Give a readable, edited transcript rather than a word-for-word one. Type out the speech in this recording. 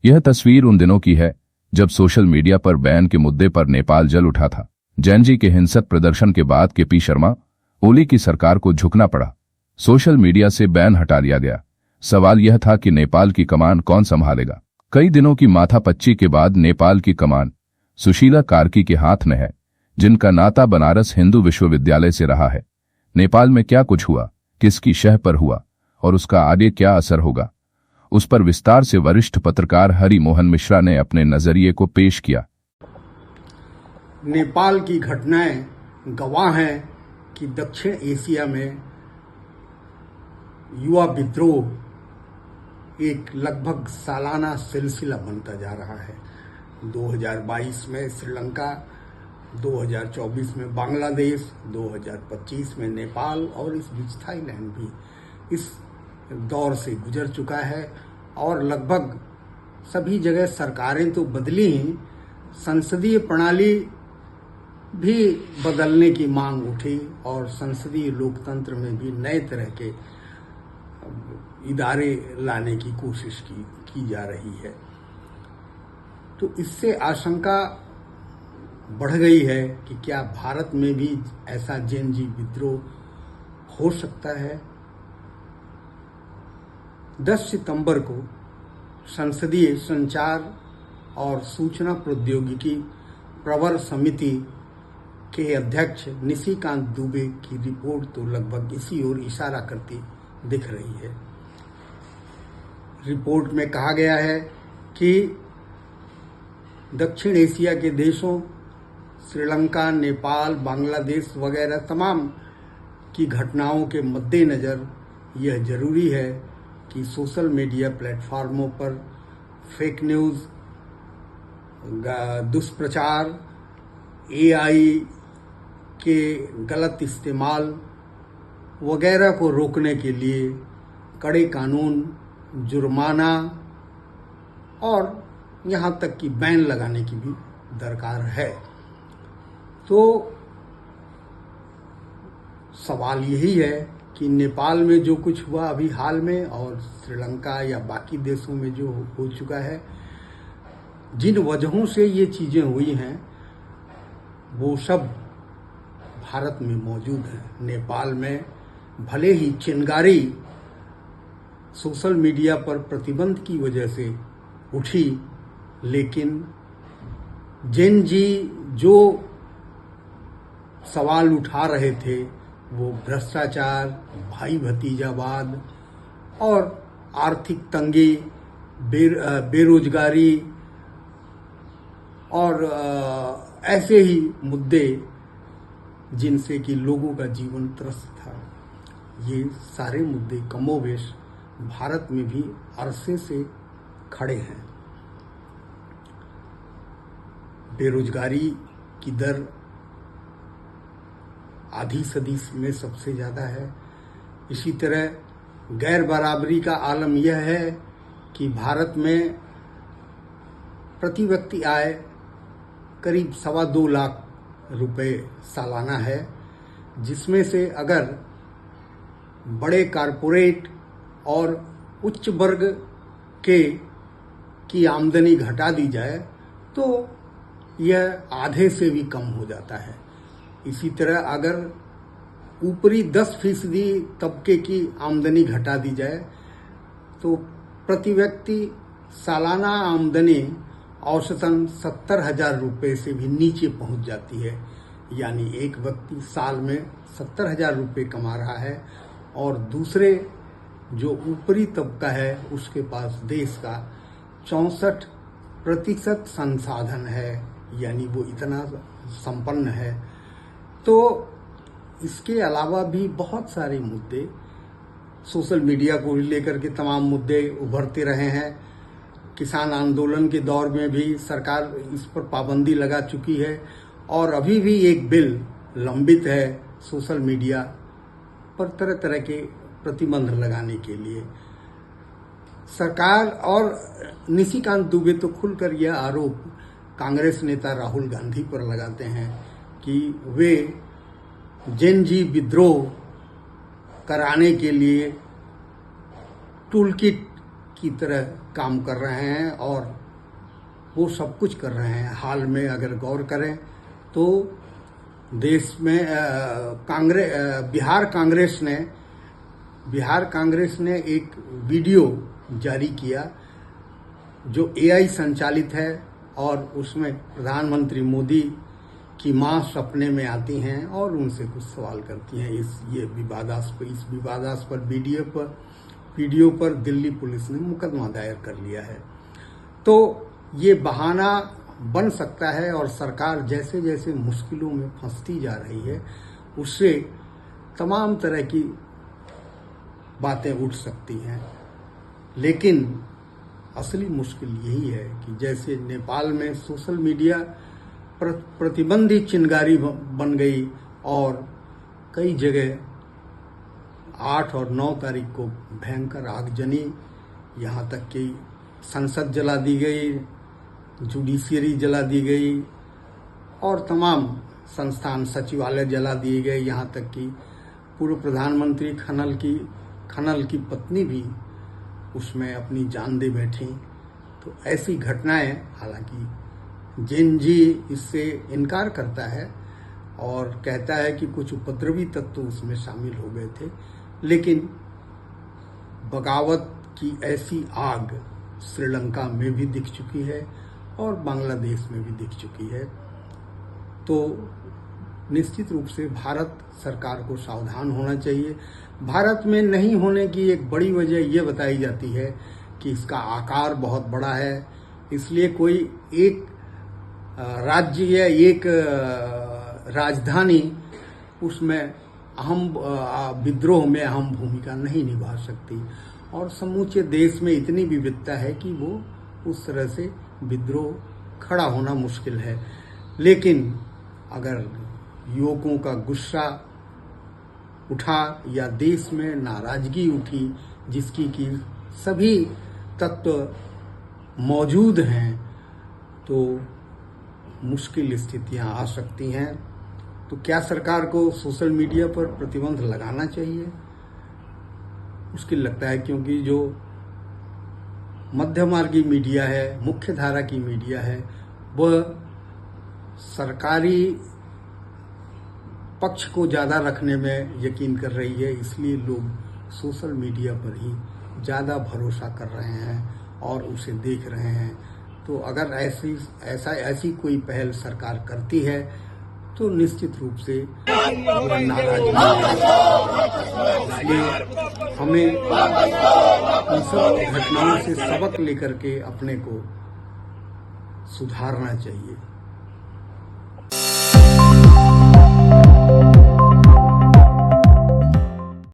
यह तस्वीर उन दिनों की है जब सोशल मीडिया पर बैन के मुद्दे पर नेपाल जल उठा था। जैन जी के हिंसक प्रदर्शन के बाद केपी शर्मा ओली की सरकार को झुकना पड़ा। सोशल मीडिया से बैन हटा लिया गया। सवाल यह था कि नेपाल की कमान कौन संभालेगा। कई दिनों की माथापच्ची के बाद नेपाल की कमान सुशीला कार्की के हाथ में है, जिनका नाता बनारस हिंदू विश्वविद्यालय से रहा है। नेपाल में क्या कुछ हुआ, किसकी शह पर हुआ और उसका आगे क्या असर होगा, उस पर विस्तार से वरिष्ठ पत्रकार हरि मोहन मिश्रा ने अपने नजरिए को पेश किया। नेपाल की घटनाएं गवाह हैं कि दक्षिण एशिया में युवा विद्रोह एक लगभग सालाना सिलसिला बनता जा रहा है। 2022 में श्रीलंका, 2024 में बांग्लादेश, 2025 में नेपाल और इस बीच थाईलैंड भी इस दौर से गुजर चुका है। और लगभग सभी जगह सरकारें तो बदली ही, संसदीय प्रणाली भी बदलने की मांग उठी और संसदीय लोकतंत्र में भी नए तरह के इदारे लाने की कोशिश की जा रही है। तो इससे आशंका बढ़ गई है कि क्या भारत में भी ऐसा जैन जी विद्रोह हो सकता है। 10 सितंबर को संसदीय संचार और सूचना प्रौद्योगिकी प्रवर समिति के अध्यक्ष निशिकांत दुबे की रिपोर्ट तो लगभग इसी ओर इशारा करती दिख रही है। रिपोर्ट में कहा गया है कि दक्षिण एशिया के देशों श्रीलंका, नेपाल, बांग्लादेश वगैरह तमाम की घटनाओं के मद्देनजर यह जरूरी है कि सोशल मीडिया प्लेटफॉर्मों पर फेक न्यूज़, दुष्प्रचार, एआई के गलत इस्तेमाल वगैरह को रोकने के लिए कड़े कानून, जुर्माना और यहाँ तक कि बैन लगाने की भी दरकार है। तो सवाल यही है कि नेपाल में जो कुछ हुआ अभी हाल में और श्रीलंका या बाकी देशों में जो हो चुका है, जिन वजहों से ये चीज़ें हुई हैं वो सब भारत में मौजूद है। नेपाल में भले ही चिंगारी सोशल मीडिया पर प्रतिबंध की वजह से उठी, लेकिन जैन जी जो सवाल उठा रहे थे वो भ्रष्टाचार, भाई भतीजावाद और आर्थिक तंगी, बेरोजगारी और ऐसे ही मुद्दे जिनसे कि लोगों का जीवन त्रस्त था, ये सारे मुद्दे कमोबेश भारत में भी अरसे से खड़े हैं। बेरोजगारी की दर आधी सदी में सबसे ज़्यादा है। इसी तरह गैर बराबरी का आलम यह है कि भारत में प्रति व्यक्ति आय करीब 2.25 लाख रुपए सालाना है, जिसमें से अगर बड़े कारपोरेट और उच्च वर्ग की आमदनी घटा दी जाए तो यह आधे से भी कम हो जाता है। इसी तरह अगर ऊपरी 10% तबके की आमदनी घटा दी जाए तो प्रति व्यक्ति सालाना आमदनी औसतन 70,000 रुपये से भी नीचे पहुंच जाती है। यानी एक व्यक्ति साल में 70,000 रुपये कमा रहा है और दूसरे जो ऊपरी तबका है उसके पास देश का 64% संसाधन है, यानी वो इतना संपन्न है। तो इसके अलावा भी बहुत सारे मुद्दे सोशल मीडिया को लेकर के तमाम मुद्दे उभरते रहे हैं। किसान आंदोलन के दौर में भी सरकार इस पर पाबंदी लगा चुकी है और अभी भी एक बिल लंबित है सोशल मीडिया पर तरह तरह के प्रतिबंध लगाने के लिए। सरकार और निशिकांत दुबे तो खुलकर यह आरोप कांग्रेस नेता राहुल गांधी पर लगाते हैं कि वे जैन जी विद्रोह कराने के लिए टूलकिट की तरह काम कर रहे हैं और वो सब कुछ कर रहे हैं। हाल में अगर गौर करें तो देश में बिहार कांग्रेस ने एक वीडियो जारी किया जो AI संचालित है और उसमें प्रधानमंत्री मोदी की मां सपने में आती हैं और उनसे कुछ सवाल करती हैं। इस विवादास्पद वीडियो पर दिल्ली पुलिस ने मुकदमा दायर कर लिया है। तो ये बहाना बन सकता है और सरकार जैसे जैसे मुश्किलों में फंसती जा रही है उससे तमाम तरह की बातें उठ सकती हैं। लेकिन असली मुश्किल यही है कि जैसे नेपाल में सोशल मीडिया प्रतिबंधित चिंगारी बन गई और कई जगह 8 और 9 तारीख को भयंकर आगजनी, यहाँ तक कि संसद जला दी गई, जुडिशियरी जला दी गई और तमाम संस्थान सचिवालय जला दिए गए, यहाँ तक कि पूर्व प्रधानमंत्री खनल की पत्नी भी उसमें अपनी जान दे बैठी। तो ऐसी घटनाएं, हालांकि जेन जी इससे इनकार करता है और कहता है कि कुछ उपद्रवी तत्व उसमें शामिल हो गए थे, लेकिन बगावत की ऐसी आग श्रीलंका में भी दिख चुकी है और बांग्लादेश में भी दिख चुकी है। तो निश्चित रूप से भारत सरकार को सावधान होना चाहिए। भारत में नहीं होने की एक बड़ी वजह यह बताई जाती है कि इसका आकार बहुत बड़ा है, इसलिए कोई एक राज्य या एक राजधानी उसमें विद्रोह में अहम भूमिका नहीं निभा सकती और समूचे देश में इतनी विविधता है कि वो उस तरह से विद्रोह खड़ा होना मुश्किल है। लेकिन अगर युवकों का गुस्सा उठा या देश में नाराजगी उठी जिसकी कि सभी तत्व मौजूद हैं तो मुश्किल स्थितियां आ सकती हैं। तो क्या सरकार को सोशल मीडिया पर प्रतिबंध लगाना चाहिए? मुश्किल लगता है, क्योंकि जो मध्यमार्गी मीडिया है, मुख्य धारा की मीडिया है, वह सरकारी पक्ष को ज़्यादा रखने में यकीन कर रही है, इसलिए लोग सोशल मीडिया पर ही ज़्यादा भरोसा कर रहे हैं और उसे देख रहे हैं। तो अगर ऐसी कोई पहल सरकार करती है तो निश्चित रूप से वह नाराज होगी। इसलिए हमें इन सब घटनाओं से सबक लेकर के अपने को सुधारना चाहिए।